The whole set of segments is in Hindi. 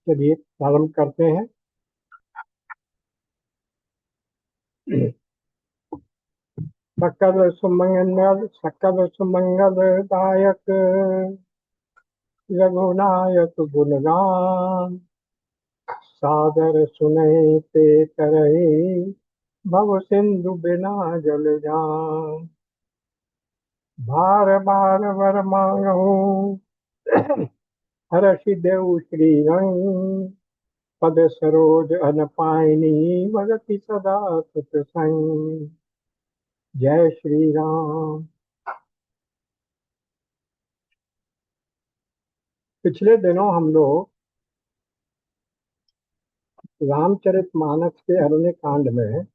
चलिए प्रारंभ करते हैं। सकल सुमंगलदायक रघुनायक गुणगान सादर सुनहि ते तरहि भव सिंधु बिना जल जान। बार बार वर मांगहु हरषि देउ श्री रंग पद सरोज अन पायनी भगति सदा सुत संग। जय श्री राम। पिछले दिनों हम लोग रामचरितमानस के अरण्य कांड में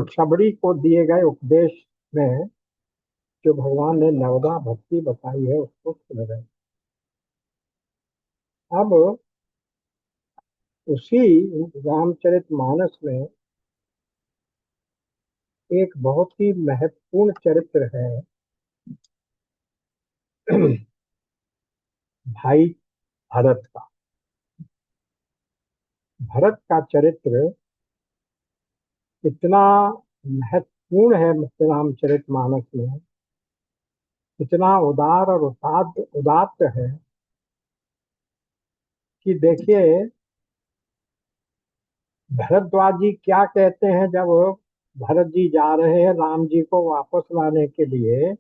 शबरी को दिए गए उपदेश में जो भगवान ने नवदा भक्ति बताई है उसको सुन रहे। अब उसी रामचरितमानस में एक बहुत ही महत्वपूर्ण चरित्र है भाई भरत का। भरत का चरित्र इतना महत्वपूर्ण है रामचरितमानस में, इतना उदार और उदात्त है कि देखिए भरद्वाज जी क्या कहते हैं जब भरत जी जा रहे हैं राम जी को वापस लाने के लिए,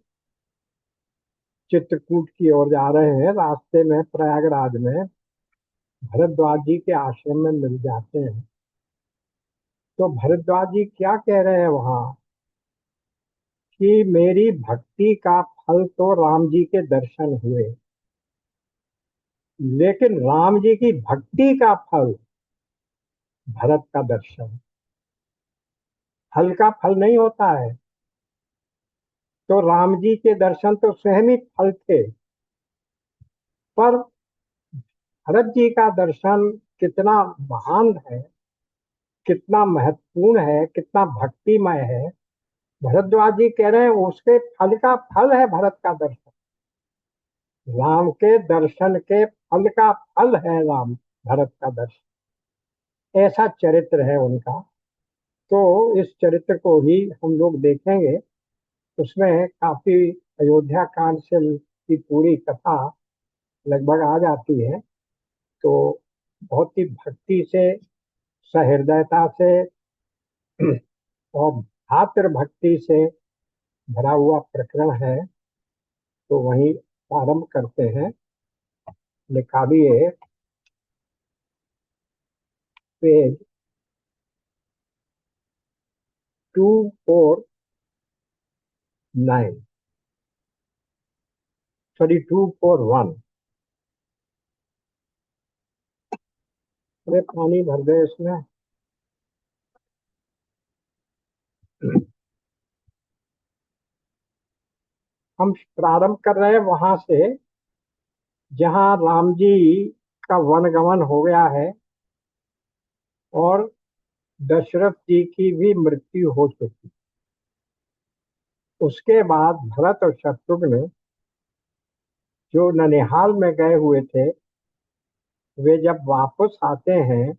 चित्रकूट की ओर जा रहे हैं। रास्ते में प्रयागराज में भरद्वाज जी के आश्रम में मिल जाते हैं। तो भरद्वाज जी क्या कह रहे हैं वहां कि मेरी भक्ति का फल तो राम जी के दर्शन हुए, लेकिन राम जी की भक्ति का फल भरत का दर्शन। फल का फल नहीं होता है, तो राम जी के दर्शन तो स्वयं ही फल थे, पर भरत जी का दर्शन कितना महान है, कितना महत्वपूर्ण है, कितना भक्तिमय है। भरद्वाज जी कह रहे हैं उसके फल का फल है भरत का दर्शन। राम के दर्शन के फल का फल है राम भरत का दर्शन। ऐसा चरित्र है उनका। तो इस चरित्र को ही हम लोग देखेंगे। उसमें काफी अयोध्या कांड से की पूरी कथा लगभग आ जाती है। तो बहुत ही भक्ति से, सहृदयता से और भातृ भक्ति से भरा हुआ प्रकरण है। तो वहीं प्रारंभ करते हैं। निकालिए पेज 249, सॉरी 241। अरे पानी भर गए इसमें। हम प्रारंभ कर रहे हैं वहां से जहां राम जी का वनगमन हो गया है और दशरथ जी की भी मृत्यु हो चुकी। उसके बाद भरत और शत्रुघ्न जो ननिहाल में गए हुए थे, वे जब वापस आते हैं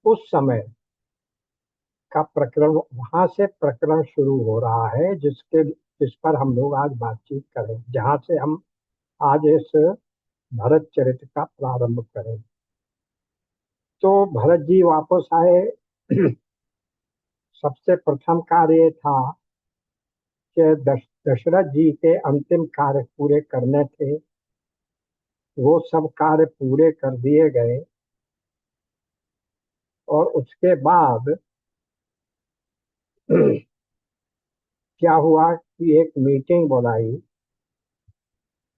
उस समय का प्रकरण, वहां से प्रकरण शुरू हो रहा है जिस पर हम लोग आज बातचीत करें, जहां से हम आज इस भरत चरित्र का प्रारंभ करें। तो भरत जी वापस आए। सबसे प्रथम कार्य था कि दशरथ जी के अंतिम कार्य पूरे करने थे। वो सब कार्य पूरे कर दिए गए और उसके बाद क्या हुआ कि एक मीटिंग बुलाई।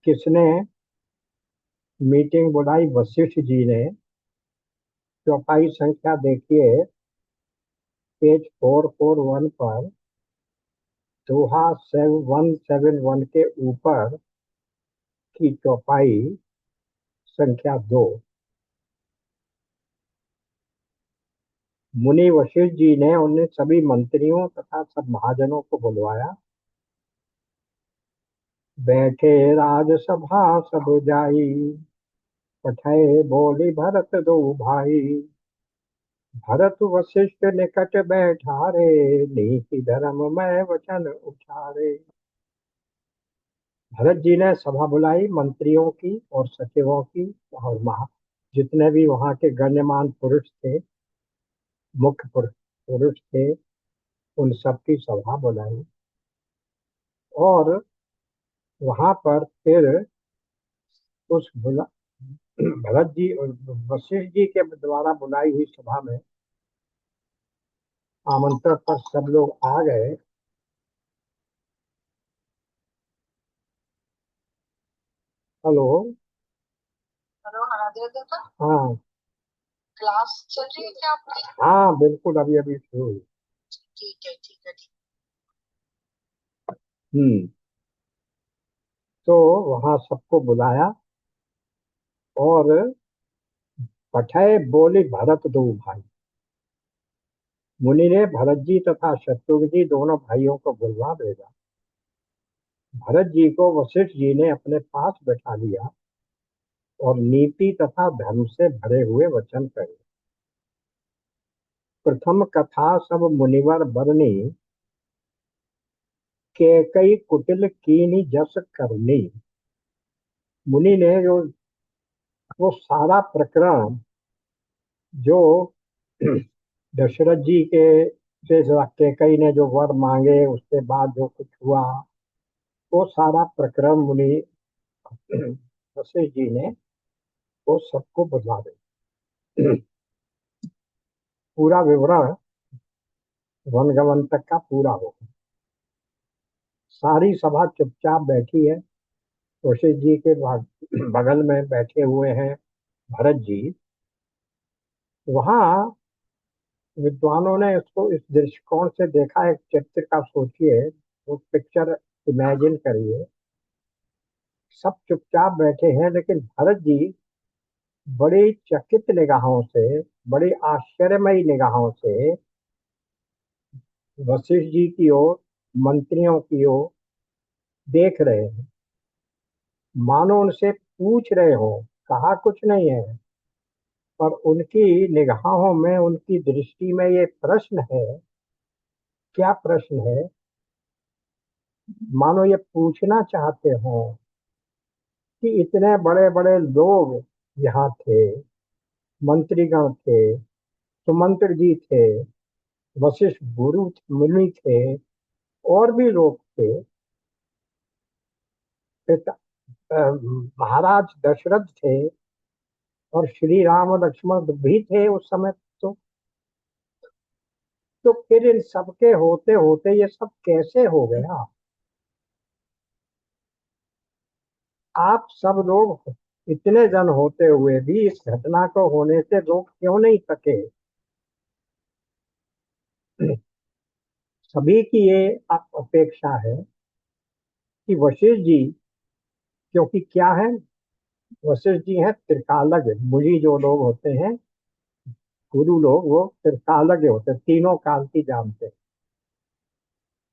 किसने मीटिंग बुलाई? वशिष्ठ जी ने। चौपाई संख्या देखिए पेज 441 पर, दोहा 171 के ऊपर की चौपाई संख्या 2। मुनि वशिष्ठ जी ने उन्हें सभी मंत्रियों तथा सब महाजनों को बुलवाया। बैठे राजसभा सब जाई पठय बोली भरत दो भाई। भरत वशिष्ठ निकट बैठारे, नीति धर्म मैं वचन उठारे। भरत जी ने सभा बुलाई मंत्रियों की और सचिवों की, और जितने भी वहां के गण्यमान पुरुष थे, मुख्य पुरुष थे, उन सबकी सभा बुलाई। और वहां पर फिर उस भरत जी और वशिष्ठ जी के द्वारा बुलाई हुई सभा में आमंत्रण पर सब लोग आ गए। हेलो। हेलो, हाँ। क्लास चल रही है क्या आपकी? हाँ बिल्कुल, अभी अभी शुरू हुई। ठीक है, ठीक है, ठीक। हम्म। तो वहां सबको बुलाया और पठय बोली भरत दो भाई। मुनि ने भरत जी तथा शत्रुघ्न जी दोनों भाइयों को बुलवा भेजा। भरत जी को वशिष्ठ जी ने अपने पास बैठा लिया और नीति तथा धर्म से भरे हुए वचन कहे। प्रथम कथा सब मुनिवर बरनी, केकई कुटिल कीनी जस करनी। मुनि ने जो वो सारा प्रकरण जो दशरथ जी के से केकई ने जो वर मांगे, उसके बाद जो कुछ हुआ, वो सारा प्रकरण मुनि वशिष्ठ जी ने वो सबको बता दे। पूरा विवरण वनगमन तक का पूरा हो। सारी सभा चुपचाप बैठी है। वशिष्ठ जी के बगल में बैठे हुए हैं भरत जी। वहां विद्वानों ने इसको इस दृष्टिकोण से देखा, एक चित्र का सोचिए, वो पिक्चर इमेजिन करिए। सब चुपचाप बैठे हैं, लेकिन भरत जी बड़ी चकित निगाहों से, बड़ी आश्चर्यमयी निगाहों से वशिष्ठ जी की ओर, मंत्रियों की ओर देख रहे हैं, मानो उनसे पूछ रहे हो। कहा कुछ नहीं है, पर उनकी निगाहों में, उनकी दृष्टि में ये प्रश्न है। क्या प्रश्न है? मानो ये पूछना चाहते हो कि इतने बड़े बड़े लोग यहाँ थे, मंत्रीगण थे, सुमंत्र जी थे, वशिष्ठ गुरु मुनि थे, और भी लोग थे, पिता महाराज दशरथ थे, और श्री राम लक्ष्मण भी थे उस समय। तो तो फिर इन सबके होते होते ये सब कैसे हो गया? आप सब लोग इतने जन होते हुए भी इस घटना को होने से रोक क्यों नहीं सके? सभी की ये अपेक्षा है कि वशिष्ठ जी, क्योंकि क्या है, वशिष्ठ जी हैं त्रिकालज्ञ। मुनि जो लोग होते हैं, गुरु लोग, वो त्रिकालज्ञ होते हैं, तीनों काल की जानते हैं।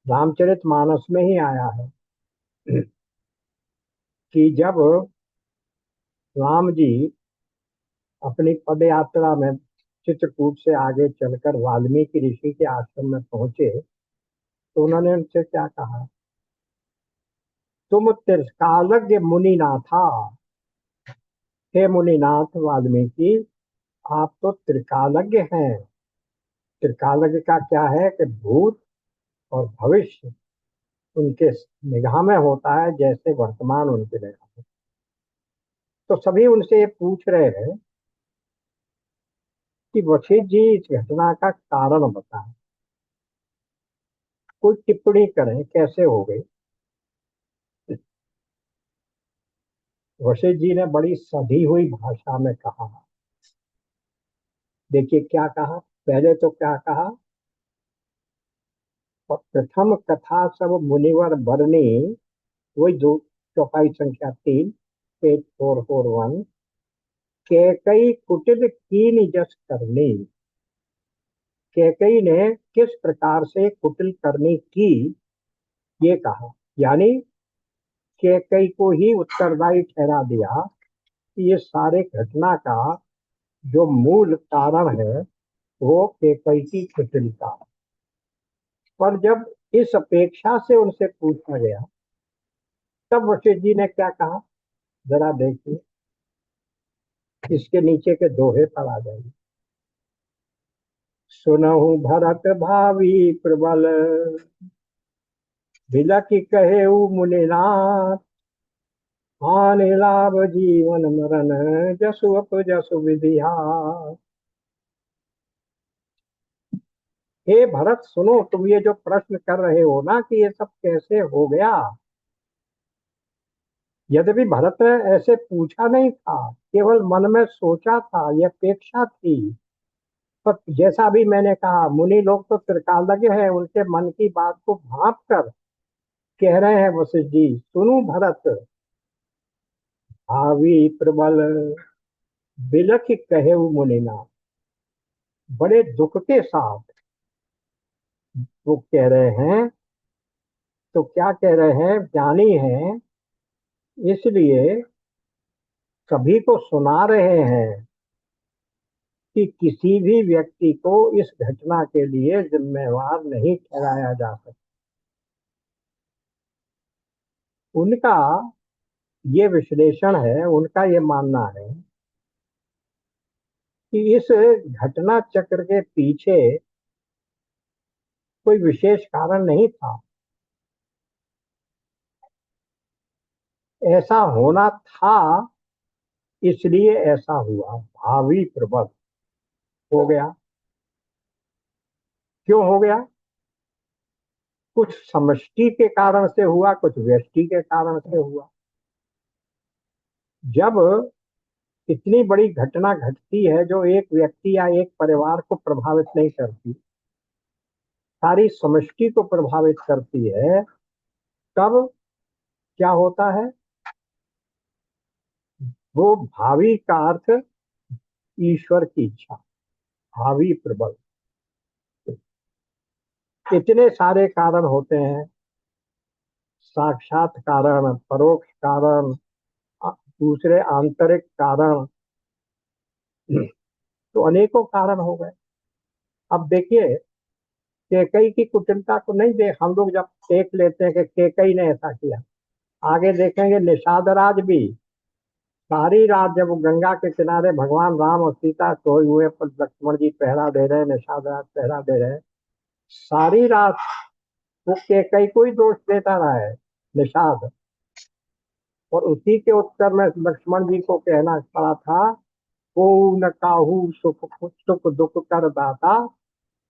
रामचरितमानस में ही आया है कि जब राम जी अपनी पद यात्रा में चित्रकूट से आगे चलकर वाल्मीकि ऋषि के आश्रम में पहुंचे, तो उन्होंने उनसे क्या कहा? तुम त्रिकालज्ञ मुनिनाथा। हे मुनिनाथ वाल्मीकि, आप तो त्रिकालज्ञ हैं। त्रिकालज्ञ का क्या है कि भूत और भविष्य उनके निगाह में होता है, जैसे वर्तमान उनके निगाह में। तो सभी उनसे ये पूछ रहे हैं कि वशिष्ठ जी इस घटना का कारण बताएं, कोई टिप्पणी करें, कैसे हो गई। वशिष्ठ जी ने बड़ी सधी हुई भाषा में कहा। देखिए क्या कहा। पहले तो क्या कहा? प्रथम कथा सब मुनिवर बरनी, वही दो, चौपाई संख्या 3, पेज 441। कैकई कुटिल कीन जस करनी। कैकई ने किस प्रकार से कुटिल करनी की, ये कहा। यानी कैकई को ही उत्तरदायी ठहरा दिया कि ये सारे घटना का जो मूल कारण है वो केकई की कुटिलता। पर जब इस अपेक्षा से उनसे पूछा गया तब वशिष्ठ जी ने क्या कहा, जरा देखिए, इसके नीचे के दोहे पर आ जाइए। सुनहु भरत भावी प्रबल, बिलखि कहेउ मुनिनाथ, हानि लाभ जीवन मरण, जसु अपजसु विधिहार। हे भरत सुनो, तुम ये जो प्रश्न कर रहे हो ना कि ये सब कैसे हो गया, यद्यपि भरत ने ऐसे पूछा नहीं था, केवल मन में सोचा था, यह अपेक्षा थी। पर जैसा भी मैंने कहा, मुनि लोग तो त्रिकालज्ञ हैं, उनके मन की बात को भांप कर कह रहे हैं वशिष्ठ जी, सुनो भरत, हावी प्रबल, बिलख कहे मुनिना। बड़े दुख के साथ वो कह रहे हैं। तो क्या कह रहे हैं, ज्ञानी हैं इसलिए सभी को सुना रहे हैं कि किसी भी व्यक्ति को इस घटना के लिए जिम्मेवार नहीं ठहराया जा सकता। उनका ये विश्लेषण है, उनका ये मानना है कि इस घटना चक्र के पीछे कोई विशेष कारण नहीं था, ऐसा होना था इसलिए ऐसा हुआ, भावी प्रबल हो गया। क्यों हो गया? कुछ समष्टि के कारण से हुआ, कुछ व्यष्टि के कारण से हुआ। जब इतनी बड़ी घटना घटती है जो एक व्यक्ति या एक परिवार को प्रभावित नहीं करती, सारी समष्टि को प्रभावित करती है, तब क्या होता है? वो भावी का अर्थ ईश्वर की इच्छा, भावी प्रबल। इतने सारे कारण होते हैं, साक्षात कारण, परोक्ष कारण, दूसरे आंतरिक कारण, तो अनेकों कारण हो गए। अब देखिए, केकई की कुटिलता को नहीं देख, हम लोग जब देख लेते हैं कि केकई ने ऐसा किया, आगे देखेंगे निषाद राज भी सारी रात, जब वो गंगा के किनारे भगवान राम और सीता सोए हुए पर लक्ष्मण जी पहरा दे रहे हैं, निषाद राज पहरा दे रहे हैं, सारी रात वो केकई को ही दोष देता रहा है निषाद। और उसी के उत्तर में लक्ष्मण जी को कहना पड़ा था, को न काहू सुख सुख दुख कर दाता,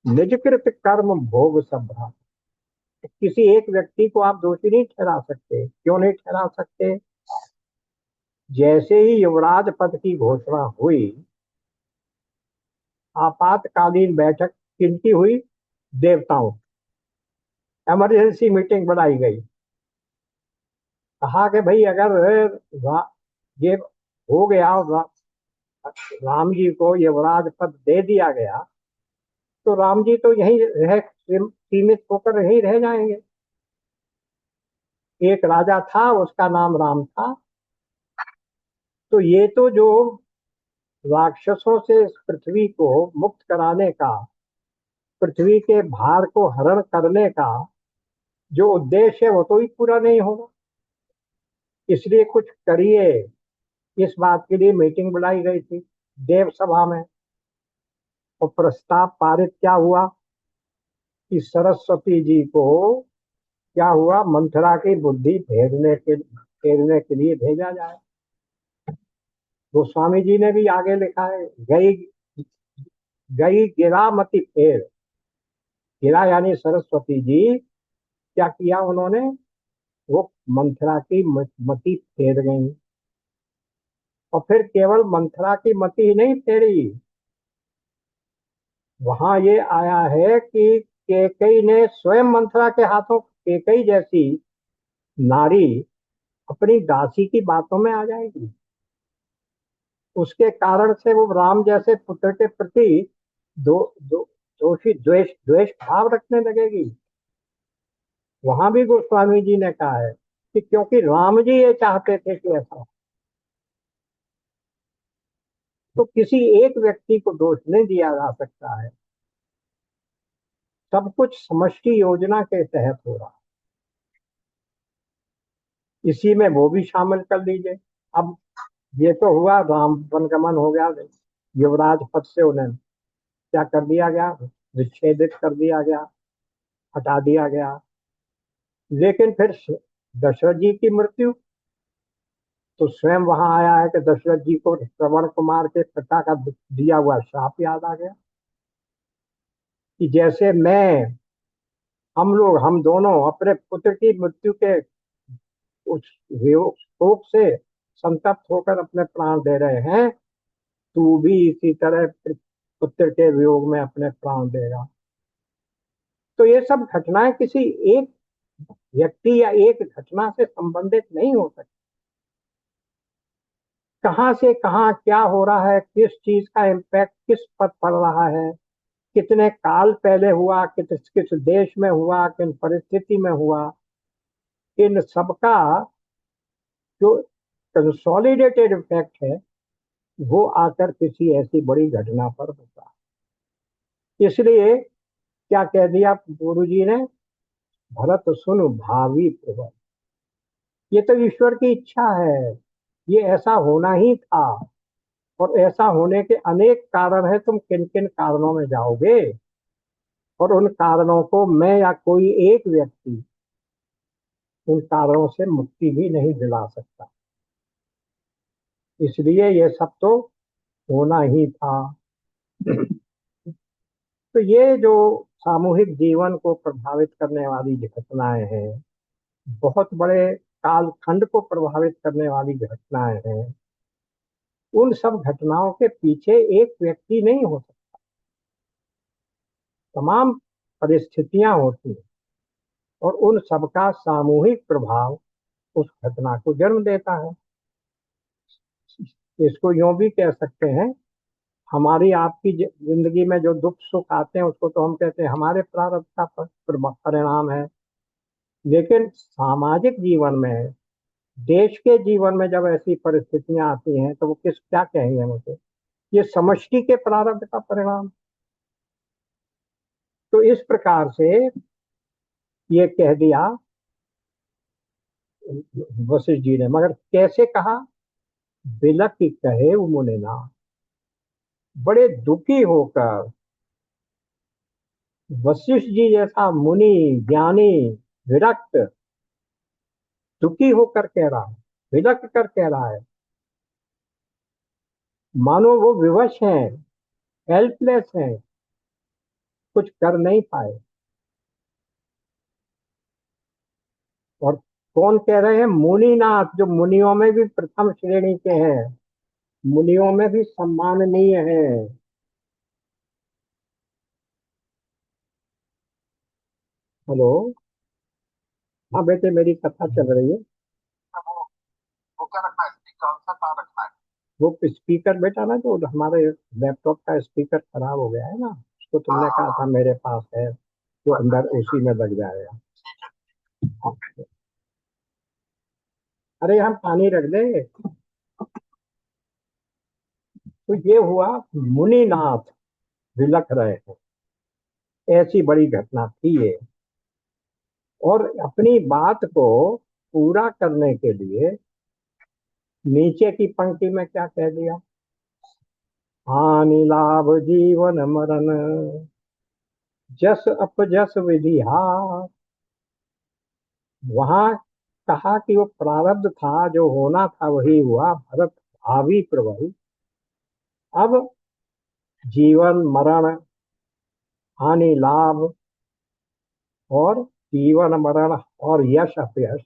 निज कृत कर्म भोग सब भ्राता। किसी एक व्यक्ति को आप दोषी नहीं ठहरा सकते। क्यों नहीं ठहरा सकते? जैसे ही युवराज पद की घोषणा हुई, आपातकालीन बैठक किनकी हुई? देवताओं। इमरजेंसी मीटिंग बनाई गई। कहा कि भाई अगर ये हो गया, राम जी को युवराज पद दे दिया गया, तो राम जी तो यहीं रह सीमित होकर यहीं रह जाएंगे। एक राजा था, उसका नाम राम था। तो ये तो जो राक्षसों से इस पृथ्वी को मुक्त कराने का, पृथ्वी के भार को हरण करने का जो उद्देश्य है, वो तो ही पूरा नहीं होगा। इसलिए कुछ करिए, इस बात के लिए मीटिंग बुलाई गई थी देव सभा में। और प्रस्ताव पारित क्या हुआ कि सरस्वती जी को क्या हुआ, मंथरा की बुद्धि फेरने के लिए भेजा जाए। गोस्वामी जी ने भी आगे लिखा है, गई गई गिरा मति फेर। गिरा यानी सरस्वती जी, क्या किया उन्होंने? वो मंथरा की मति फेर गई। और फिर केवल मंथरा की मति ही नहीं फेरी, वहां ये आया है कि केकई ने स्वयं मंथरा के हाथों, केकई जैसी नारी अपनी दासी की बातों में आ जाएगी, उसके कारण से वो राम जैसे पुत्र के प्रति दो, दो, दोषी द्वेष द्वेष भाव रखने लगेगी। वहां भी गोस्वामी जी ने कहा है कि क्योंकि राम जी ये चाहते थे कि ऐसा हो। तो किसी एक व्यक्ति को दोष नहीं दिया जा सकता है, सब कुछ समष्टि योजना के तहत हो रहा है, इसी में वो भी शामिल कर लीजिए। अब ये तो हुआ, राम वनगमन हो गया, युवराज पद से उन्हें क्या कर दिया गया, विच्छेदित कर दिया गया, हटा दिया गया। लेकिन फिर दशरथ जी की मृत्यु, तो स्वयं वहां आया है कि दशरथ जी को श्रवण कुमार के पिता का दिया हुआ श्राप याद आ गया कि जैसे हम दोनों अपने पुत्र की मृत्यु के उस शोक से संतप्त होकर अपने प्राण दे रहे हैं, तू भी इसी तरह पुत्र के वियोग में अपने प्राण देगा। तो ये सब घटनाएं किसी एक व्यक्ति या एक घटना से संबंधित नहीं हो सकती। कहां से कहां क्या हो रहा है, किस चीज का इम्पैक्ट किस पर पड़ रहा है, कितने काल पहले हुआ, किस किस देश में हुआ, किन परिस्थिति में हुआ, इन सबका जो कंसोलिडेटेड इफेक्ट है वो आकर किसी ऐसी बड़ी घटना पर होता है। इसलिए क्या कह दिया गुरु जी ने, भरत सुन भावी प्रबल। ये तो ईश्वर की इच्छा है, ये ऐसा होना ही था, और ऐसा होने के अनेक कारण है। तुम किन किन कारणों में जाओगे, और उन कारणों को मैं या कोई एक व्यक्ति उन कारणों से मुक्ति भी नहीं दिला सकता। इसलिए ये सब तो होना ही था। तो ये जो सामूहिक जीवन को प्रभावित करने वाली घटनाएं हैं, बहुत बड़े कालखंड को प्रभावित करने वाली घटनाएं हैं, उन सब घटनाओं के पीछे एक व्यक्ति नहीं हो सकता, तमाम परिस्थितियां होती हैं, और उन सबका सामूहिक प्रभाव उस घटना को जन्म देता है। इसको यूं भी कह सकते हैं, हमारी आपकी जिंदगी में जो दुख सुख आते हैं उसको तो हम कहते हैं हमारे प्रारब्ध का परिणाम है। लेकिन सामाजिक जीवन में, देश के जीवन में जब ऐसी परिस्थितियां आती हैं तो वो क्या कहेंगे मुझे, ये समष्टि के प्रारब्ध का परिणाम। तो इस प्रकार से ये कह दिया वशिष्ठ जी ने, मगर कैसे कहा, बिलक की कहे वो मुनिना, बड़े दुखी होकर। वशिष्ठ जी जैसा मुनि, ज्ञानी, विरक्त, दुखी होकर कह रहा है, विलक कर कह रहा है, मानो वो विवश हैं, हेल्पलेस हैं, कुछ कर नहीं पाए। और कौन कह रहे हैं, मुनिनाथ, जो मुनियों में भी प्रथम श्रेणी के हैं, मुनियों में भी सम्माननीय हैं। हेलो, हाँ बेटे, मेरी कथा चल रही है। वो क्या रखना है, स्पीकर सा कहाँ रखना है? वो स्पीकर बेटा ना, जो हमारे लैपटॉप का स्पीकर खराब हो गया है ना, उसको तुमने कहा था मेरे पास है, जो अंदर उसी में लग जाएगा। अरे हम पानी रख दे। तो ये हुआ, मुनिनाथ विलख रहे हैं, ऐसी बड़ी घटना थी ये। और अपनी बात को पूरा करने के लिए नीचे की पंक्ति में क्या कह दिया, हानि लाभ जीवन मरण, जस अपजस विधि हार। वहां कहा कि वो प्रारब्ध था, जो होना था वही हुआ, भरत भावी प्रबल। अब जीवन मरण, हानि लाभ, और जीवन मरण, और यश अपयश,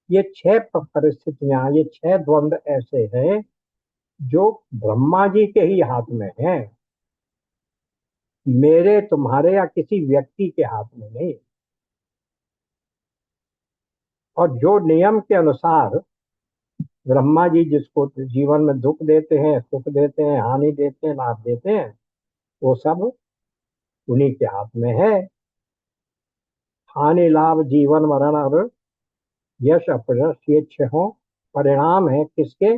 ये छह परिस्थितियां, ये छह द्वंद्व ऐसे हैं जो ब्रह्मा जी के ही हाथ में हैं, मेरे तुम्हारे या किसी व्यक्ति के हाथ में नहीं। और जो नियम के अनुसार ब्रह्मा जी जिसको जीवन में दुख देते हैं, सुख देते हैं, हानि देते हैं, लाभ देते हैं, वो सब उन्हीं के हाथ में है। हानि लाभ जीवन मरण और यश अपयश, ये छहों परिणाम है किसके,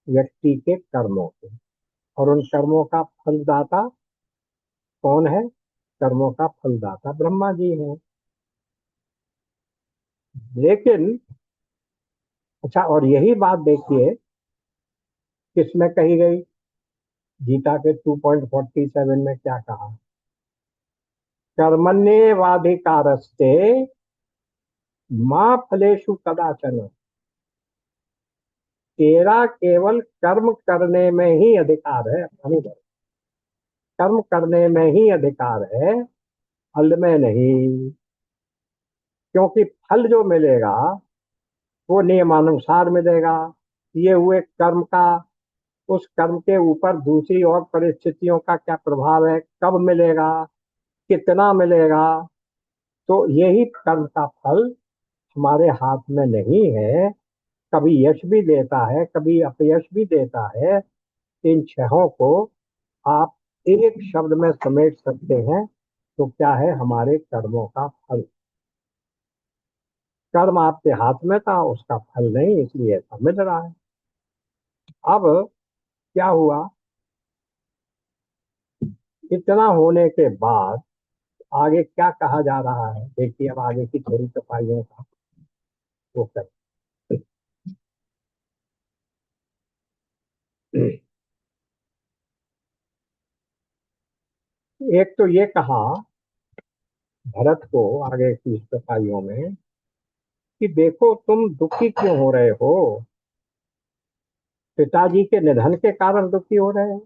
व्यक्ति के कर्मों के। और उन कर्मों का फलदाता कौन है? कर्मों का फलदाता ब्रह्मा जी हैं। लेकिन अच्छा, और यही बात देखिए किसमें कही गई? गीता के 2.47 में क्या कहा? कर्मण्येवाधिकारस्ते माँ फलेषु कदाचन। तेरा केवल कर्म करने में ही अधिकार है, कर्म करने में ही अधिकार है, फल में नहीं। क्योंकि फल जो मिलेगा वो नियमानुसार मिलेगा। ये हुए कर्म का, उस कर्म के ऊपर दूसरी और परिस्थितियों का क्या प्रभाव है, कब मिलेगा, कितना मिलेगा। तो यही कर्म का फल हमारे हाथ में नहीं है। कभी यश भी देता है, कभी अपयश भी देता है। इन छहों को आप एक शब्द में समेट सकते हैं तो क्या है? हमारे कर्मों का फल। कर्म आपके हाथ में था, उसका फल नहीं, इसलिए ऐसा मिल रहा है। अब क्या हुआ? इतना होने के बाद आगे क्या कहा जा रहा है? देखिए, अब आगे की थोड़ी सफाइयों का वो कर। एक तो ये कहा भरत को आगे की सफाइयों में कि देखो तुम दुखी क्यों हो रहे हो? पिताजी के निधन के कारण दुखी हो रहे हो?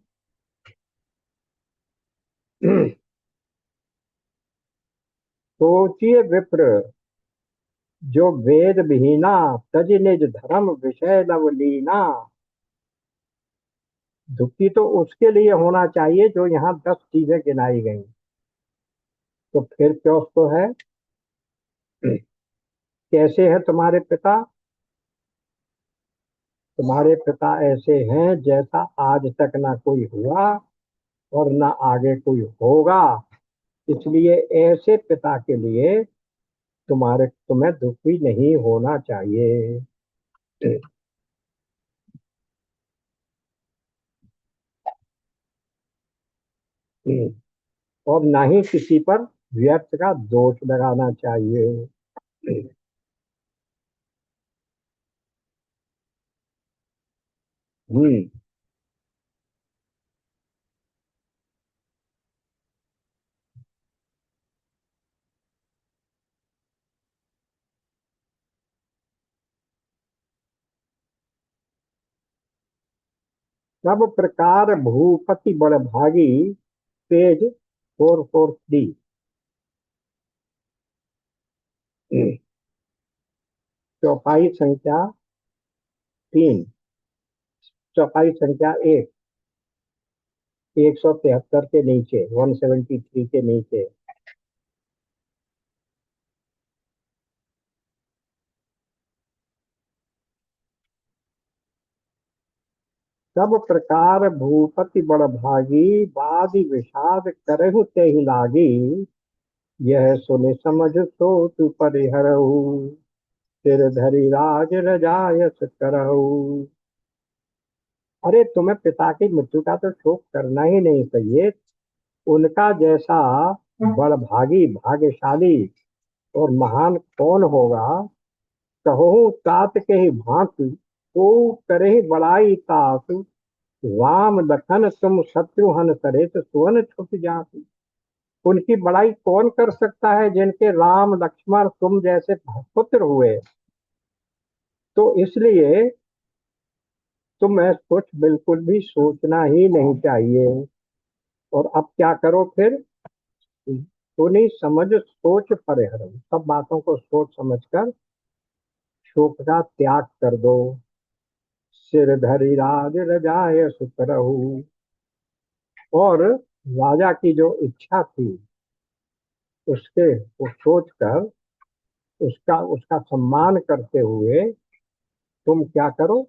सोचिए विप्र, जो वेद विहीना तज निज धर्म विषय लवलीना। दुखी तो उसके लिए होना चाहिए जो यहाँ 10 चीजें गिनाई गई। तो फिर क्यों उसको है? कैसे है तुम्हारे पिता? तुम्हारे पिता ऐसे हैं जैसा आज तक ना कोई हुआ और ना आगे कोई होगा। इसलिए ऐसे पिता के लिए तुम्हें दुखी नहीं होना चाहिए। और ना ही किसी पर व्यर्थ का दोष लगाना चाहिए। हम्म। सब प्रकार भूपति बड़भागी, पेज 443। चौपाई संख्या 3, चौपाई संख्या 173 के नीचे, 173 के नीचे। सब प्रकार भूपति बड़भागी, बादि विषाद करहु तेहि लागी। यह सुनि समझ सोच परिहरहु, सिर धरि राज रजायस करहु। अरे तुम्हें पिता की मृत्यु का तो शोक करना ही नहीं चाहिए। उनका जैसा बड़भागी, भाग्यशाली और महान कौन होगा? कहो तात के ही भांति, को करे बड़ाई तात। राम लखन तुम शत्रुहन सरेत सुवन छुट जाति। उनकी बड़ाई कौन कर सकता है जिनके राम लक्ष्मण तुम जैसे पुत्र हुए? तो इसलिए तुम्हें कुछ बिल्कुल भी सोचना ही नहीं चाहिए। और अब क्या करो फिर? सुनी समझ सोच परिहरो, सब बातों को सोच समझकर शोक का त्याग कर दो। सिर धरि राज रजाय सुत रहू। और राजा की जो इच्छा थी उसके वो सोच कर उसका उसका सम्मान करते हुए तुम क्या करो?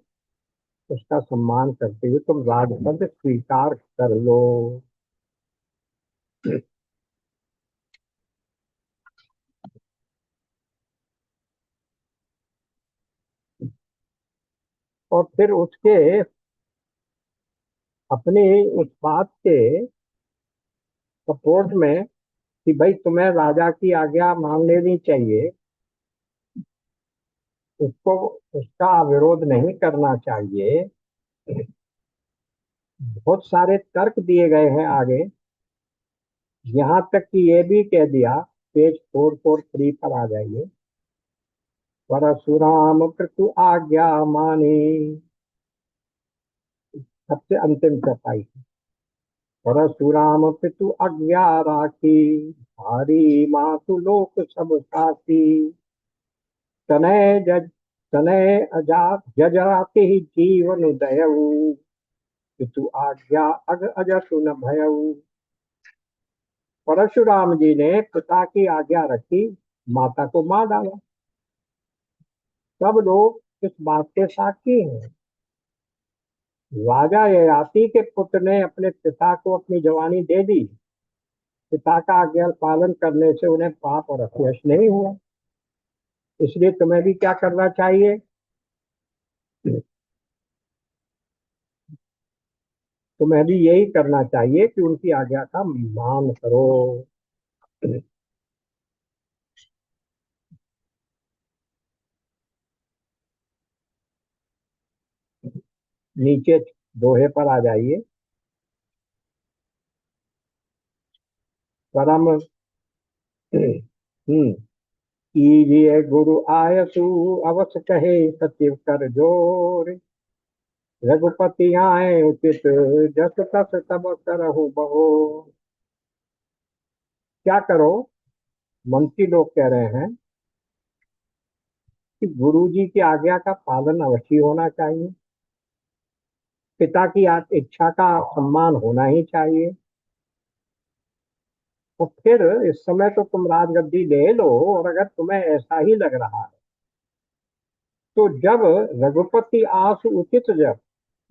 उसका सम्मान करते हुए तुम राजपद स्वीकार कर लो। और फिर उसके अपनी उस बात के सपोर्ट में कि भाई तुम्हें राजा की आज्ञा मान लेनी चाहिए, उसको उसका विरोध नहीं करना चाहिए, बहुत सारे तर्क दिए गए हैं आगे। यहाँ तक कि ये भी कह दिया, पेज 443 पर आ जाइए, परशुराम कृतु आज्ञा मानी, सबसे अंतिम चौपाई। परशुराम पितु आज्ञा राखी, भारी मातु लोक सब साथी, तनय जज तनय अजात जजराते ही जीवन उदयऊ, पितु आज्ञा अग अजसु न भयऊ। परशुराम जी ने पिता की आज्ञा रखी, माता को मार डाला। सब लोग इस बात के साक्षी हैं। राजा ययाति के पुत्र ने अपने पिता को अपनी जवानी दे दी। पिता का आज्ञा पालन करने से उन्हें पाप और अपयश नहीं हुआ। इसलिए तुम्हें भी क्या करना चाहिए? तुम्हें भी यही करना चाहिए कि उनकी आज्ञा का मान करो। नीचे दोहे पर आ जाइए। परम कीजिए गुरु आयसु, अवश्य कहे सचिव कर जोर, रघुपति आए उचित, जस तस तब करहु बहो। क्या करो? मंत्री लोग कह रहे हैं कि गुरु जी की आज्ञा का पालन अवश्य होना चाहिए, पिता की इच्छा का सम्मान होना ही चाहिए। और फिर इस समय तो तुम राजगद्दी ले लो, और अगर तुम्हें ऐसा ही लग रहा है तो जब रघुपति आस उचित, जब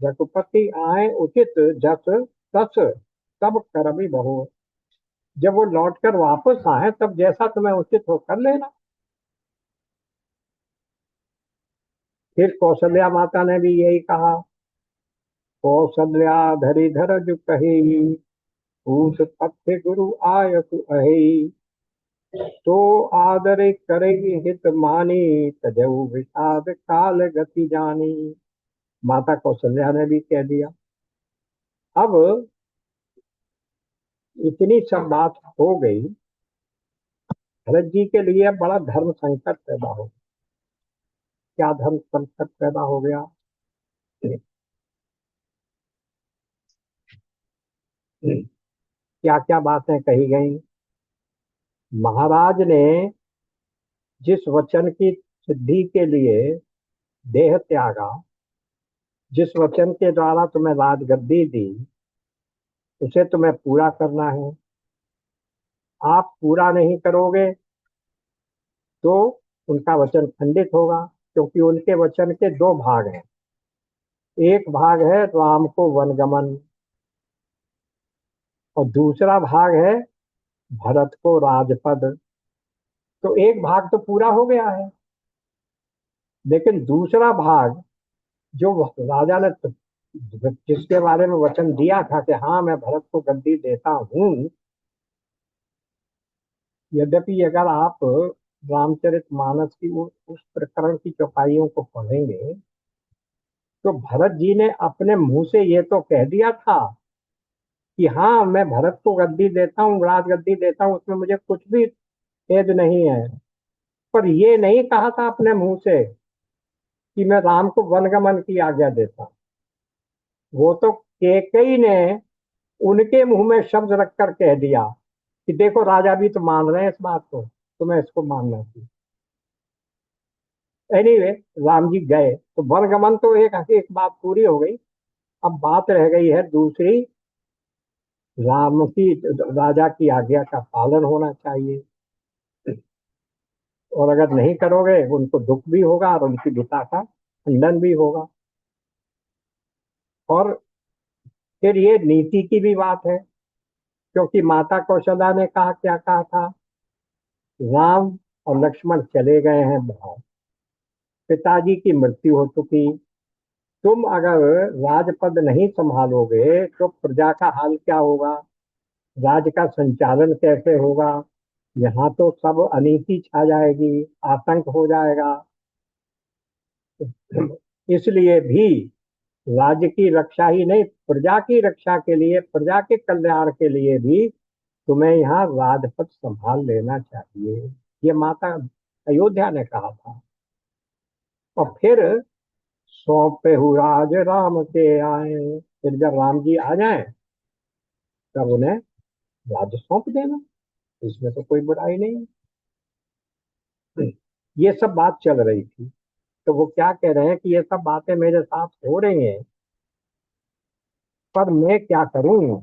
रघुपति आए उचित, जस तस तब करबी बहो। जब वो लौटकर वापस आए तब जैसा तुम्हें उचित हो कर लेना। फिर कौशल्या माता ने भी यही कहा, कौशल्या धरी धर जो कही, पूछ पथ्य गुरु आय तु अहि, तो आदर करेगी हित मानी, तजऊ विषाद काल गति जानी। माता कौशल्या ने भी कह दिया। अब इतनी सब बात हो गई, भरत जी के लिए बड़ा धर्म संकट पैदा हो गया। क्या धर्म संकट पैदा हो गया? क्या क्या बातें कही गई? महाराज ने जिस वचन की सिद्धि के लिए देह त्यागा, जिस वचन के द्वारा तुम्हें राजगद्दी दी, उसे तुम्हें पूरा करना है। आप पूरा नहीं करोगे तो उनका वचन खंडित होगा, क्योंकि उनके वचन के दो भाग हैं। एक भाग है राम को वनगमन, और दूसरा भाग है भरत को राजपद। तो एक भाग तो पूरा हो गया है, लेकिन दूसरा भाग जो राजा ने जिसके बारे में वचन दिया था कि हाँ मैं भरत को गद्दी देता हूँ, यद्यपि अगर आप रामचरितमानस की उस प्रकरण की चौपाइयों को पढ़ेंगे तो भरत जी ने अपने मुंह से ये तो कह दिया था कि हाँ मैं भरत को गद्दी देता हूँ, राजगद्दी देता हूँ, उसमें मुझे कुछ भी खेद नहीं है। पर ये नहीं कहा था अपने मुंह से कि मैं राम को वनगमन की आज्ञा देता हूँ। वो तो कैकेयी ने उनके मुंह में शब्द रखकर कह दिया कि देखो राजा भी तो मान रहे हैं इस बात को, तुम्हें इसको मानना चाहिए। एनीवे, राम जी गए तो वनगमन तो एक एक बात पूरी हो गई। अब बात रह गई है दूसरी, राम की राजा की आज्ञा का पालन होना चाहिए, और अगर नहीं करोगे उनको दुख भी होगा और उनकी गीता का खंडन भी होगा। और फिर ये नीति की भी बात है, क्योंकि माता कौशल्या ने कहा, क्या कहा था, राम और लक्ष्मण चले गए हैं बाहर, पिताजी की मृत्यु हो चुकी, तुम अगर राजपद नहीं संभालोगे तो प्रजा का हाल क्या होगा, राज्य का संचालन कैसे होगा। यहाँ तो सब अनीति छा जाएगी, आतंक हो जाएगा। इसलिए भी राज्य की रक्षा ही नहीं, प्रजा की रक्षा के लिए, प्रजा के कल्याण के लिए भी तुम्हें यहाँ राजपद संभाल लेना चाहिए। ये माता अयोध्या ने कहा था। और फिर सौंपे हूँ राज राम के आए, फिर जब राम जी आ जाए तब उन्हें राज्य सौंप देना, इसमें तो कोई बुराई नहीं है। ये सब बात चल रही थी। तो वो क्या कह रहे हैं कि ये सब बातें मेरे साथ हो रही हैं, पर मैं क्या करूं।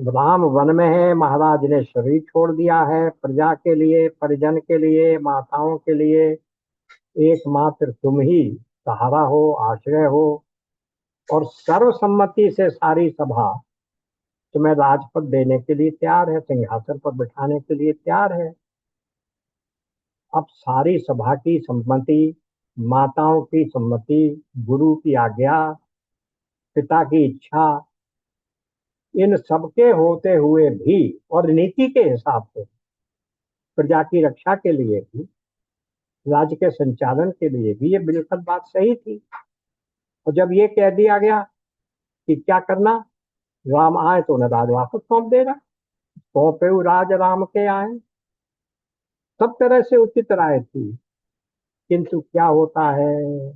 राम वन में है, महाराज ने शरीर छोड़ दिया है, प्रजा के लिए, परिजन के लिए, माताओं के लिए एकमात्र तुम ही सहारा हो, आश्रय हो। और सर्वसम्मति से सारी सभा तुम्हें राजपद देने के लिए तैयार है, सिंहासन पर बिठाने के लिए तैयार है। अब सारी सभा की सम्मति, माताओं की सम्मति, गुरु की आज्ञा, पिता की इच्छा, इन सबके होते हुए भी, और नीति के हिसाब से, प्रजा की रक्षा के लिए भी, राज्य के संचालन के लिए भी ये बिल्कुल बात सही थी। और जब ये कह दिया गया कि क्या करना, राम आए तो उन्हें राज वापस सौंप देगा, सौंपे राज राम के आए, सब तरह से उचित राय थी। किंतु क्या होता है,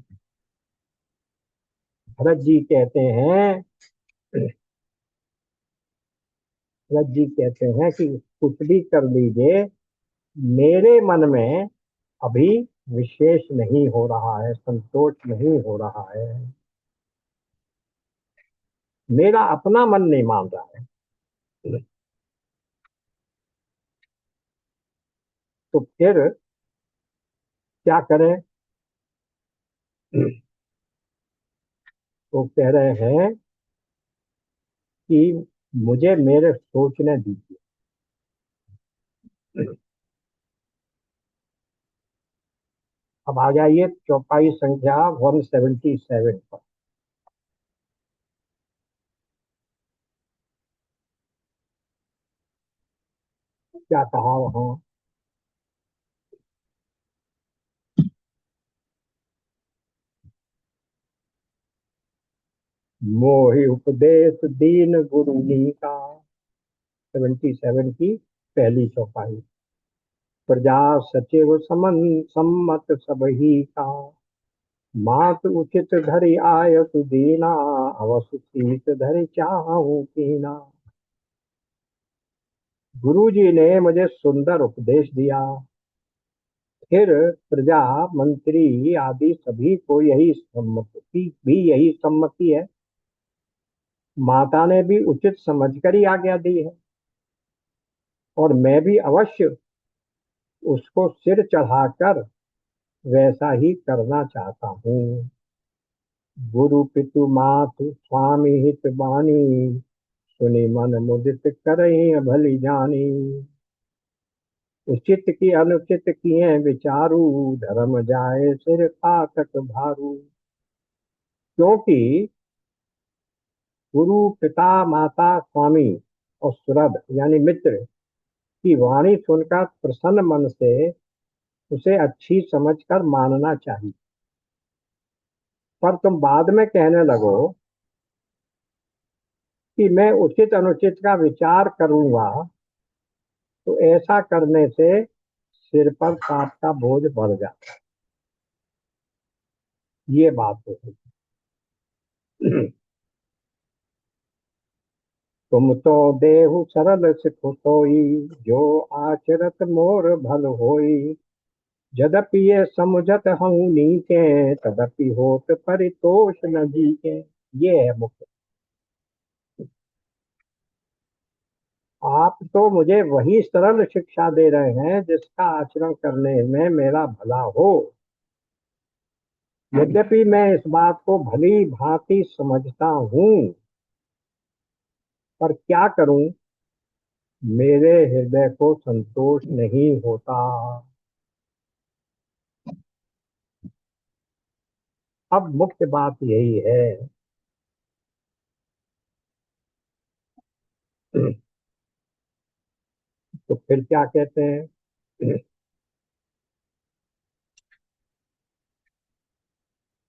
भरत जी कहते हैं, भरत जी कहते हैं कि कुछ भी कर लीजिए, मेरे मन में अभी विशेष नहीं हो रहा है, संतोष नहीं हो रहा है, मेरा अपना मन नहीं मान रहा है। तो फिर क्या करें। वो कह रहे हैं कि मुझे मेरे सोचने दीजिए। अब आ जाइए चौपाई संख्या 177 पर। क्या कहा वहां, मोहि उपदेश दीन गुरुनी का, 77 की पहली चौपाई। प्रजा सचिव समन सम्मत सब ही का, मात उचित धरि आय सुदीना, अवसु सीत धरि चाहूं कीना। गुरु जी ने मुझे सुंदर उपदेश दिया, फिर प्रजा, मंत्री आदि सभी को यही सम्मति भी यही सम्मति है। माता ने भी उचित समझकर ही आज्ञा दी है, और मैं भी अवश्य उसको सिर चढ़ाकर वैसा ही करना चाहता हूँ। गुरु पितु मातु स्वामी हित बानी, सुनि मन मुदित करहि भली जानी। उचित की अनुचित किए विचारू, धर्म जाए सिर पातक भारू। क्योंकि गुरु पिता माता स्वामी और सुहृद यानी मित्र की वाणी सुनकर प्रसन्न मन से उसे अच्छी समझकर मानना चाहिए। पर तुम बाद में कहने लगो कि मैं उचित अनुचित का विचार करूंगा, तो ऐसा करने से सिर पर पाप का बोझ बढ़ जाता है। ये बात है। तुम तो देहु सरल सिख सोई, जो आचरत मोर भल होई। यद्यपि ये समुझत हूँ नीचे, तदपि होत परितोष न जीके। ये है मुख्य। आप तो मुझे वही सरल शिक्षा दे रहे हैं जिसका आचरण करने में मेरा भला हो। यद्यपि मैं इस बात को भली भांति समझता हूँ, पर क्या करूं, मेरे हृदय को संतोष नहीं होता। अब मुख्य बात यही है, तो फिर क्या कहते हैं,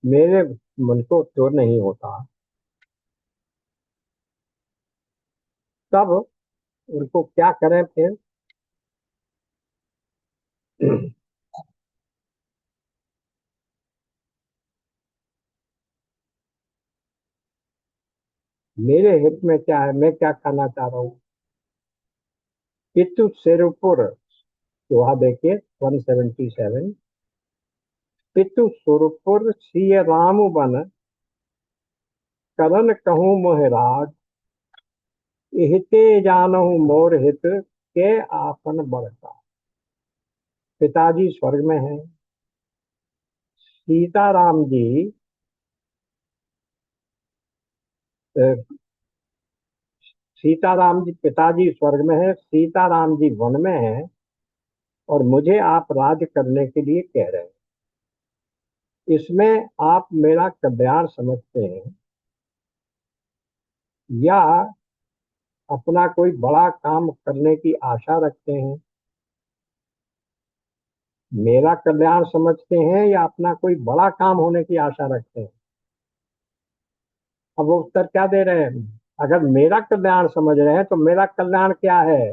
मेरे मन को तो नहीं होता, तब उनको क्या करें फिर। मेरे हित में क्या है, मैं क्या करना चाह रहा हूँ। पितु सिरपुर, दोहा देखिए 177। पितु सुरपुर सिय राम बन, करन कहूँ मोहराज, इहते जानहु मोर हित, के आपन बड़का। पिताजी स्वर्ग में हैं, सीताराम जी सीताराम जी, पिताजी स्वर्ग में है, सीताराम जी वन में है, और मुझे आप राज करने के लिए कह रहे हैं। इसमें आप मेरा कल्याण समझते हैं या अपना कोई बड़ा काम करने की आशा रखते हैं? मेरा कल्याण समझते हैं या अपना कोई बड़ा काम होने की आशा रखते हैं? अब वो उत्तर क्या दे रहे हैं? अगर मेरा कल्याण समझ रहे हैं तो मेरा कल्याण क्या है?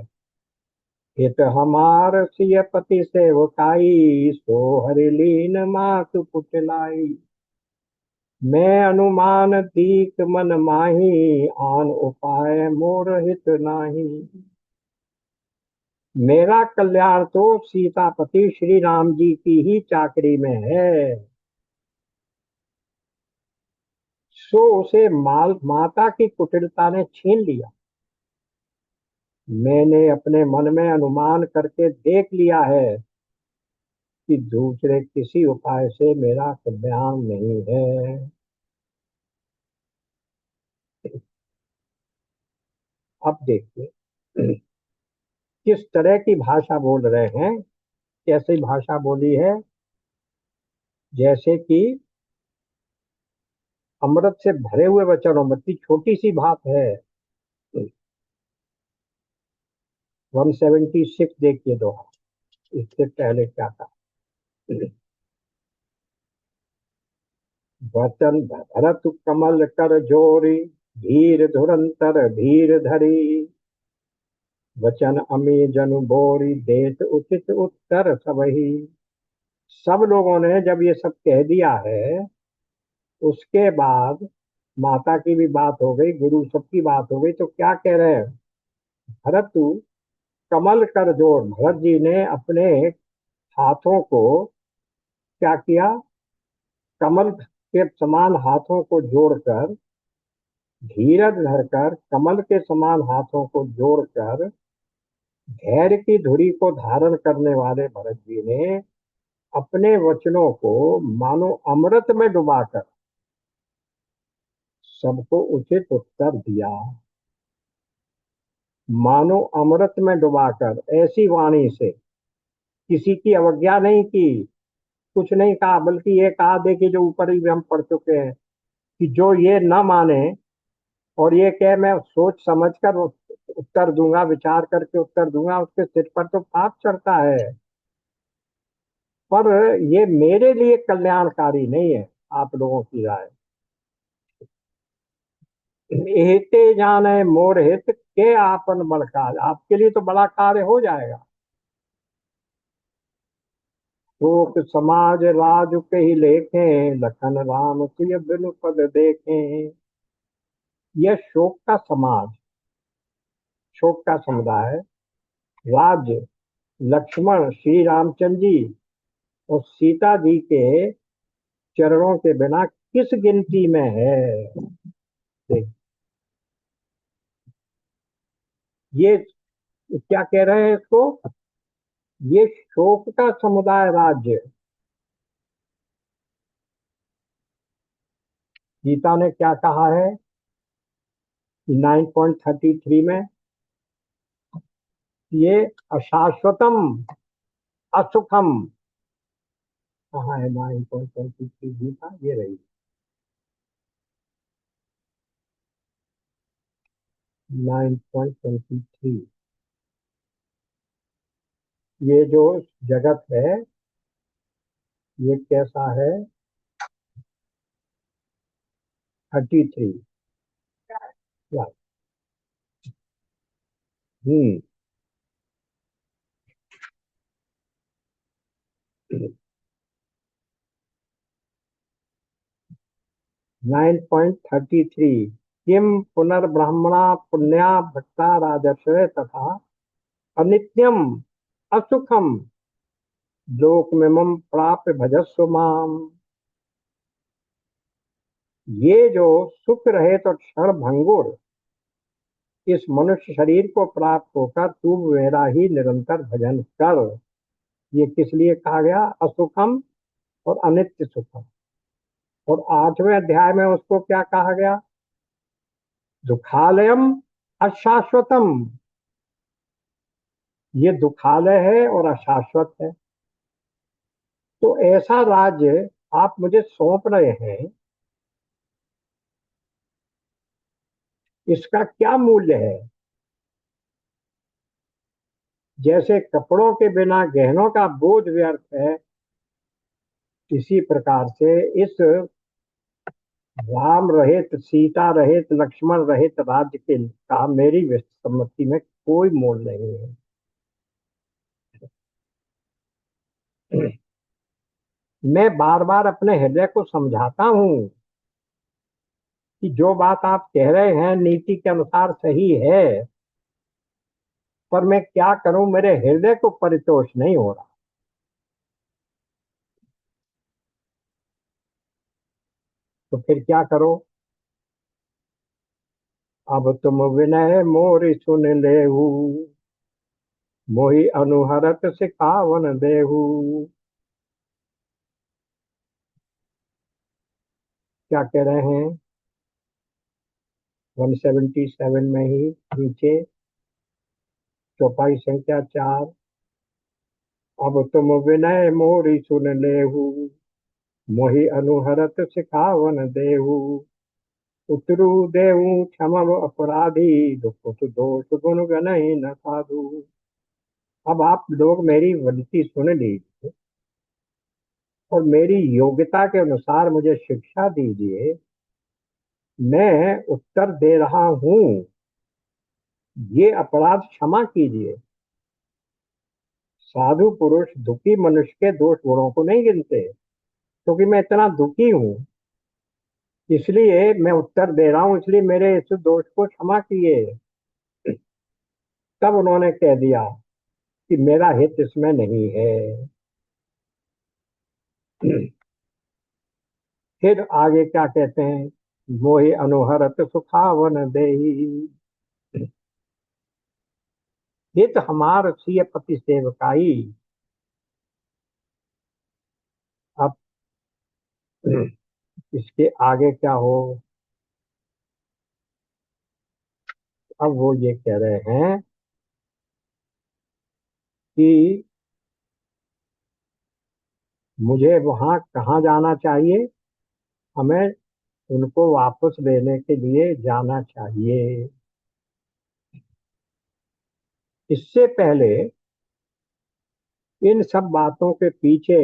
हित हमार सिय पति सेवकाई, सो हरि लीन मातु पुतलाई। मैं अनुमान दीक मन माही, आन उपाय मोर हित नाही। मेरा कल्याण तो सीतापति श्री राम जी की ही चाकरी में है। सो उसे माता की कुटिलता ने छीन लिया। मैंने अपने मन में अनुमान करके देख लिया है कि दूसरे किसी उपाय से मेरा कल्याण नहीं है। अब देखिए किस तरह की भाषा बोल रहे हैं। कैसी भाषा बोली है? जैसे कि अमृत से भरे हुए वचनों में की छोटी सी बात है। 176 देखिए दोहा, इससे पहले क्या था। वचन भरत कमल कर जोरी, धीर धुरंतर धीर धरी। वचन अमी जनु बोरी, देत उचित उत्तर सबही। सब लोगों ने जब ये सब कह दिया है, उसके बाद माता की भी बात हो गई, गुरु सबकी बात हो गई, तो क्या कह रहे हैं? भरत कमल कर जोड़, भरत जी ने अपने हाथों को क्या किया? कमल के समान हाथों को जोड़कर, धीरज धरकर, कमल के समान हाथों को जोड़कर, धैर्य की धुरी को धारण करने वाले भरत जी ने अपने वचनों को मानो अमृत में डुबाकर सबको उचित उत्तर दिया। मानो अमृत में डुबाकर, ऐसी वाणी से किसी की अवज्ञा नहीं की, कुछ नहीं कहा, बल्कि ये कहा, देखिए जो ऊपर ही हम पढ़ चुके हैं, कि जो ये न माने और ये कहे मैं सोच समझ कर उत्तर दूंगा, विचार करके उत्तर दूंगा, उसके सिर पर तो पाप चढ़ता है। पर ये मेरे लिए कल्याणकारी नहीं है। आप लोगों की राय, हिते जाने मोर हित, के आपन बड़का, आपके लिए तो बड़ा कार्य हो जाएगा। शोक समाज राज के ही लेखें, लखन राम सिय बिनु पद देखें। यह शोक का समाज, शोक का समुदाय, राज्य लक्ष्मण श्री रामचंद्र जी और सीता जी के चरणों के बिना किस गिनती में है? देख, ये क्या कह रहे हैं इसको? ये शोक का समुदाय राज्य, गीता ने क्या कहा है 9.33 में? ये अशाश्वतम असुखम, कहाँ है 9.33 गीता? ये रही। 9.23। ये जो जगत है ये कैसा है? 33। हम्म 9.33। किम पुनर्ब्रह्मणा पुण्या भट्टा राजर्षय तथा अनित्यम असुखम लोकमिमं प्राप्य भजस्व माम। ये जो सुख रहित और क्षण भंगुर इस मनुष्य शरीर को प्राप्त होकर तू मेरा ही निरंतर भजन कर। ये किस लिए कहा गया? असुखम और अनित्य सुखम। और 8वें अध्याय में उसको क्या कहा गया? दुखालयम अशाश्वतम। ये दुखालय है और अशाश्वत है। तो ऐसा राज्य आप मुझे सौंप रहे हैं, इसका क्या मूल्य है? जैसे कपड़ों के बिना गहनों का बोझ व्यर्थ है, इसी प्रकार से इस राम रहित, सीता रहित, लक्ष्मण रहित राज्य के का मेरी सम्मति में कोई मोल नहीं है। मैं बार बार अपने हृदय को समझाता हूं कि जो बात आप कह रहे हैं नीति के अनुसार सही है, पर मैं क्या करूं, मेरे हृदय को परितोष नहीं हो रहा। तो फिर क्या करो? अब तुम विनय मोरि सुन लेहू, मोहि अनुहरत सिखावन देहू। क्या कह रहे हैं? 177 में ही नीचे, चौपाई संख्या 4। अब तुम विनय मोरि सुन लेहू, मोहि अनुहरत सिखावन देहू। उतरु देहू क्षम अपराधी, दुख दोष गुण गनहि न साधु। अब आप लोग मेरी विनती सुन लीजिए और मेरी योग्यता के अनुसार मुझे शिक्षा दीजिए। मैं उत्तर दे रहा हूं, ये अपराध क्षमा कीजिए। साधु पुरुष दुखी मनुष्य के दोष गुणों को नहीं गिनते, क्योंकि मैं इतना दुखी हूं इसलिए मैं उत्तर दे रहा हूं, इसलिए मेरे इस दोष को क्षमा किए। तब उन्होंने कह दिया कि मेरा हित इसमें नहीं है। फिर आगे क्या कहते हैं? मोहि अनुहरत सुखावन देही, हित हमार सिय पति सेवकाई। अब इसके आगे क्या हो? अब वो ये कह रहे हैं कि मुझे वहां कहाँ जाना चाहिए? हमें उनको वापस लेने के लिए जाना चाहिए। इससे पहले इन सब बातों के पीछे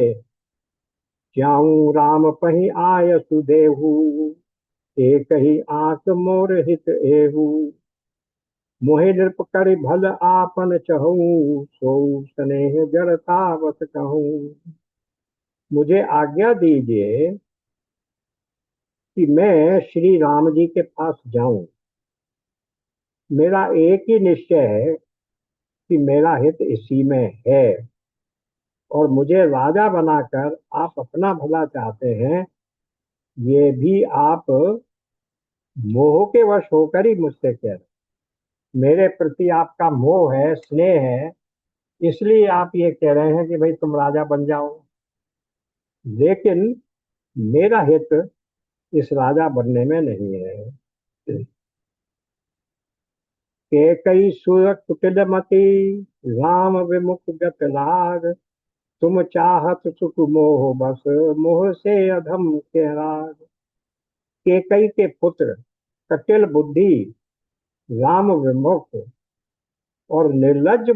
जाऊं राम पही आय सुदेहू, एक ही आंख मोर हित एहू। मोहि नृप करि भल आपन चहूँ, सो स्नेह जड़ता बस कहूँ। मुझे आज्ञा दीजिए कि मैं श्री राम जी के पास जाऊं। मेरा एक ही निश्चय है कि मेरा हित इसी में है, और मुझे राजा बनाकर आप अपना भला चाहते हैं, ये भी आप मोह के वश होकर ही मुझसे कह रहे। मेरे प्रति आपका मोह है, स्नेह है, इसलिए आप ये कह रहे हैं कि भाई तुम राजा बन जाओ। लेकिन मेरा हित इस राजा बनने में नहीं है। के कई सुर कुटिल मति, राम विमुख गत लाग। तुम चाहत सुख मोह बस, मोह से अधम के राग। केकई के पुत्र कटिल बुद्धि, राम विमुख और निर्लज्ज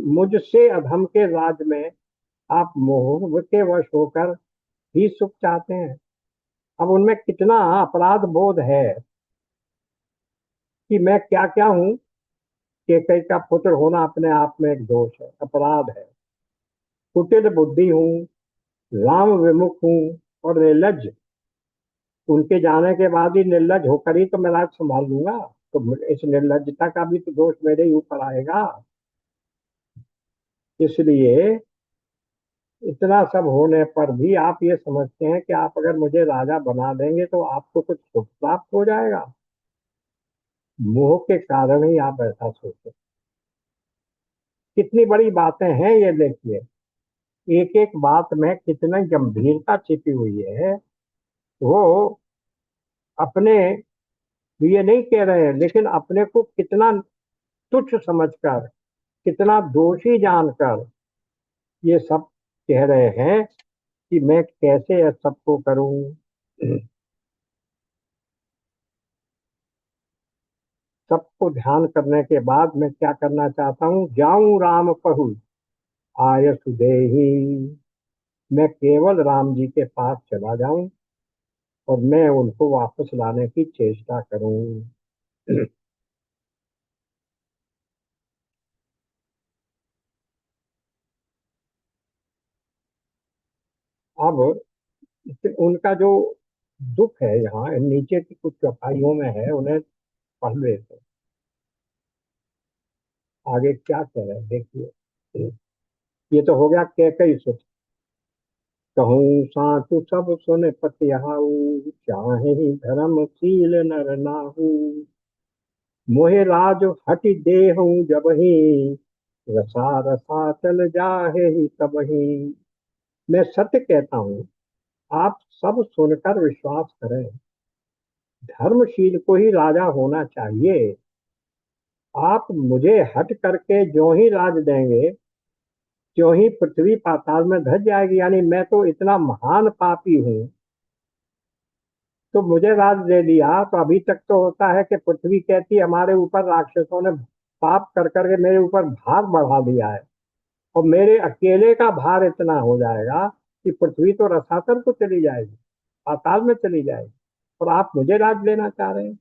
मुझसे अधम के राज में आप मोह के वश होकर ही सुख चाहते हैं। अब उनमें कितना अपराध बोध है कि मैं क्या क्या हूं। केकई का पुत्र होना अपने आप में एक दोष है, अपराध है। कुटिल बुद्धि हूँ, राम विमुख हूँ और निर्लज्ज। उनके जाने के बाद ही निर्लज होकर ही तो मैं राज संभाल लूंगा। तो इस निर्लजता का भी तो दोष मेरे ही ऊपर आएगा। इसलिए इतना सब होने पर भी आप ये समझते हैं कि आप अगर मुझे राजा बना देंगे तो आपको कुछ सुख प्राप्त हो जाएगा। मोह के कारण ही आप ऐसा सोचते। कितनी बड़ी बातें हैं ये, देखिए। एक एक बात में कितनी गंभीरता छिपी हुई है। वो अपने लिए नहीं कह रहे हैं, लेकिन अपने को कितना तुच्छ समझकर, कितना दोषी जानकर ये सब कह रहे हैं कि मैं कैसे इस सबको करूं। सबको ध्यान करने के बाद मैं क्या करना चाहता हूँ, जाऊं राम पहु आय सुदेही। मैं केवल राम जी के पास चला जाऊं और मैं उनको वापस लाने की चेष्टा करूं। अब उनका जो दुख है यहाँ नीचे की कुछ चौपाइयों में है, उन्हें पढ़ लेते। आगे क्या कह रहे हैं देखिए। ये तो हो गया कैकई सुत। कहूँ साचु सब सुन पतिहाऊ, चाहे धर्मशील नर नाहू। मोहे राज हटि देहु जबहि, रसा रसा चल जाहे ही तबहि। मैं सत्य कहता हूँ, आप सब सुनकर विश्वास करें। धर्मशील को ही राजा होना चाहिए। आप मुझे हट करके जो ही राज देंगे, त्यों ही पृथ्वी पाताल में धस जाएगी। यानी मैं तो इतना महान पापी हूँ, तो मुझे राज दे दिया। तो अभी तक तो होता है कि पृथ्वी कहती है हमारे ऊपर राक्षसों ने पाप कर करके मेरे ऊपर भार बढ़ा दिया है, और मेरे अकेले का भार इतना हो जाएगा कि पृथ्वी तो रसातल को चली जाएगी, पाताल में चली जाएगी, और आप मुझे राज लेना चाह रहे हैं।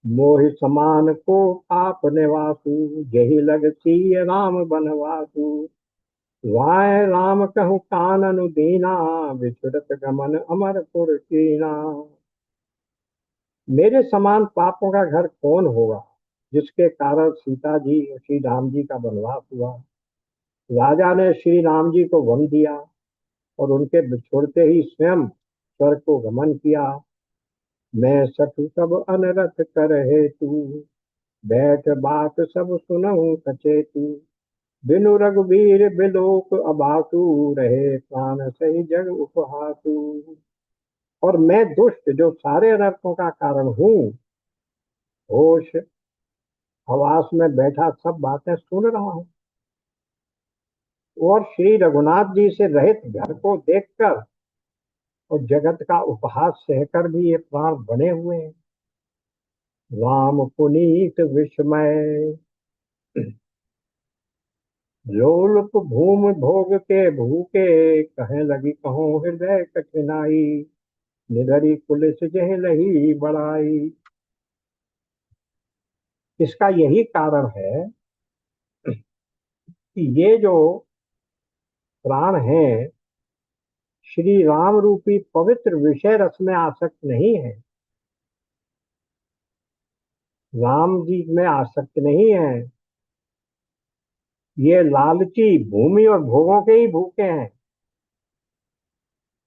मोहि समान को आप निवासु, यही लग सिय राम बनवासु। वाय राम कहूँ कानन दीना, विचरत गमन अमरपुर कीना। मेरे समान पापों का घर कौन होगा, जिसके कारण सीता जी श्री राम जी का वनवास हुआ। राजा ने श्री राम जी को वन दिया और उनके बिछोड़ते ही स्वयं स्वर्ग को गमन किया। मैं सठु सब अनरथ कर हेतु, बैठ बात सब सुनहु सचेतु। बिनु रघुबीर बिलोक अबासु, रहे प्राण सही जग उपहासु। और मैं दुष्ट जो सारे अनर्थों का कारण हूँ, होश हवास में बैठा सब बातें सुन रहा हूँ, और श्री रघुनाथ जी से रहित घर को देखकर और जगत का उपहास सहकर भी ये प्राण बने हुए हैं। राम पुनीत विस्मय, लोलुप भूमि भोग के भूखे। कहे लगी कहो हृदय कठिनाई, निधरी पुलिस जह लही बड़ाई। इसका यही कारण है कि ये जो प्राण हैं, श्री राम रूपी पवित्र विषय रस में आसक्त नहीं है, राम जी में आसक्त नहीं है। ये लालची भूमि और भोगों के ही भूखे हैं,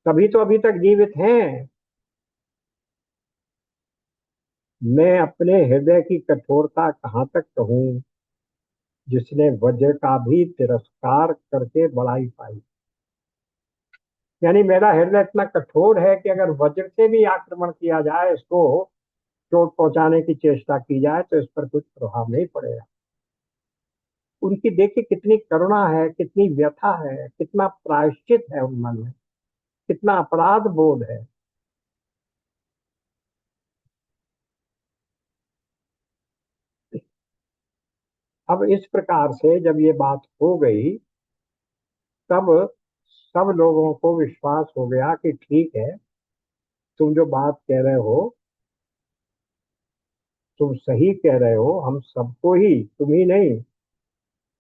तभी तो अभी तक जीवित हैं। मैं अपने हृदय की कठोरता कहाँ तक कहूँ, जिसने वज्र का भी तिरस्कार करके बड़ाई पाई। यानी मेरा हृदय इतना कठोर है कि अगर वज्र से भी आक्रमण किया जाए, इसको चोट पहुंचाने की चेष्टा की जाए, तो इस पर कुछ प्रभाव नहीं पड़ेगा। उनकी देखिए कितनी करुणा है, कितनी व्यथा है, कितना प्रायश्चित है उन मन में, कितना अपराध बोध है। अब इस प्रकार से जब ये बात हो गई, तब सब लोगों को विश्वास हो गया कि ठीक है, तुम जो बात कह रहे हो, तुम सही कह रहे हो, हम सबको ही, तुम ही नहीं,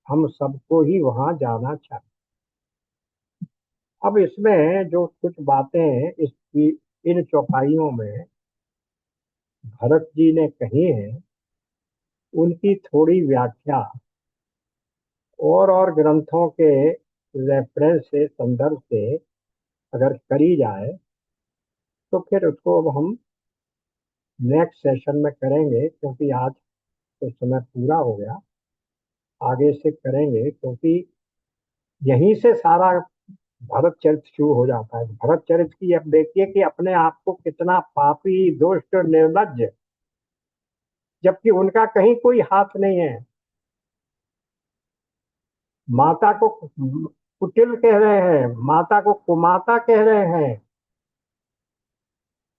हम सबको ही वहां जाना चाहिए। अब इसमें जो कुछ बातें इसकी इन चौपाइयों में भरत जी ने कही हैं, उनकी थोड़ी व्याख्या और ग्रंथों के रेफरेंस से, संदर्भ से अगर करी जाए, तो फिर उसको अब हम नेक्स्ट सेशन में करेंगे, क्योंकि आज तो समय पूरा हो गया। आगे से करेंगे, क्योंकि यहीं से सारा भरत चरित शुरू हो जाता है। भरत चरित की अब देखिए कि अपने आप को कितना पापी, दुष्ट, निर्लज्ज, जबकि उनका कहीं कोई हाथ नहीं है। माता को कुटिल कह रहे हैं, माता को कुमाता कह रहे हैं,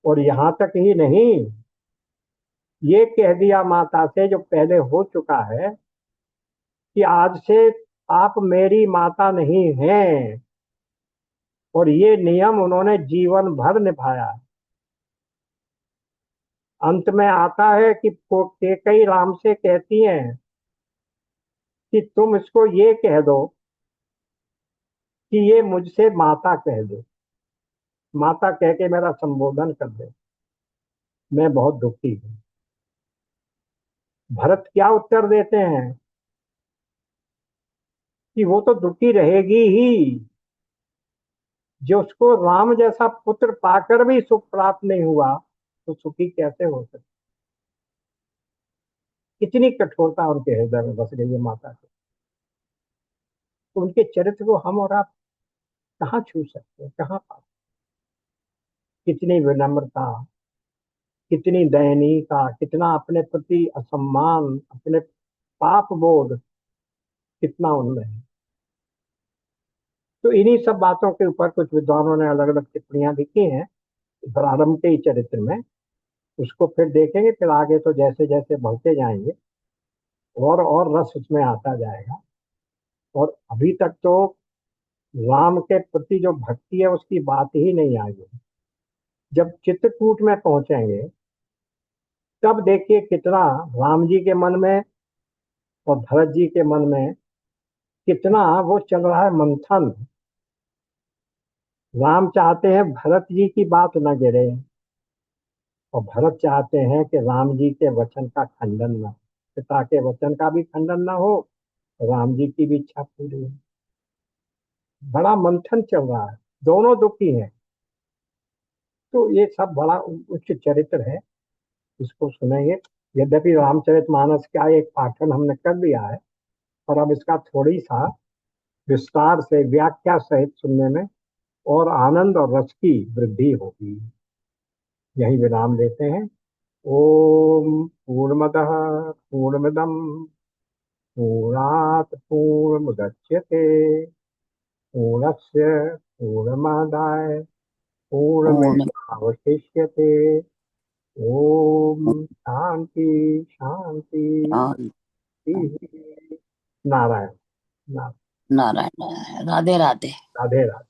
और यहां तक ही नहीं, ये कह दिया माता से, जो पहले हो चुका है, कि आज से आप मेरी माता नहीं हैं। और ये नियम उन्होंने जीवन भर निभाया। अंत में आता है कि कैकेयी राम से कहती हैं कि तुम इसको ये कह दो कि ये मुझसे माता कह दे, माता कह के मेरा संबोधन कर दे, मैं बहुत दुखी हूं। भरत क्या उत्तर देते हैं कि वो तो दुखी रहेगी ही, जो उसको राम जैसा पुत्र पाकर भी सुख प्राप्त नहीं हुआ, तो सुखी कैसे हो सकता। कितनी कठोरता उनके हृदय में बस गई है माता के। तो उनके चरित्र को हम और आप कहाँ छू सकते हैं, कहाँ पा। कितनी विनम्रता, कितनी दयनीयता, कितना अपने प्रति असम्मान, अपने पाप बोध, कितना उनमें है। तो इन्हीं सब बातों के ऊपर कुछ विद्वानों ने अलग अलग टिप्पणियां लिखी हैं प्रारंभ के ही चरित्र में। उसको फिर देखेंगे, फिर आगे तो जैसे जैसे बढ़ते जाएंगे और रस उसमें आता जाएगा। और अभी तक तो राम के प्रति जो भक्ति है उसकी बात ही नहीं आई है। जब चित्रकूट में पहुंचेंगे, तब देखिए कितना राम जी के मन में और भरत जी के मन में कितना वो चल रहा है मंथन। राम चाहते हैं भरत जी की बात न गिरे, और भरत चाहते हैं कि राम जी के वचन का खंडन न, पिता के वचन का भी खंडन ना हो, राम जी की भी इच्छा पूरी हो। बड़ा मंथन चल रहा है, दोनों दुखी हैं। तो ये सब बड़ा उच्च चरित्र है, इसको सुनेंगे। यद्यपि रामचरितमानस का एक पाठन हमने कर दिया है, और अब इसका थोड़ी सा विस्तार से व्याख्या सहित सुनने में और आनंद और रस की वृद्धि होगी। यही विराम लेते हैं। ओम पूर्णमदः पूर्णमिदं पूर्णात् पूर्णमुदच्यते पूर्णस्य पूर्णमादाय पूर्ण पूर्णमेवावशिष्यते। ओम शांति शांति शांति। नारायण नारायण। नारायण नारायण। राधे राधे। राधे राधे।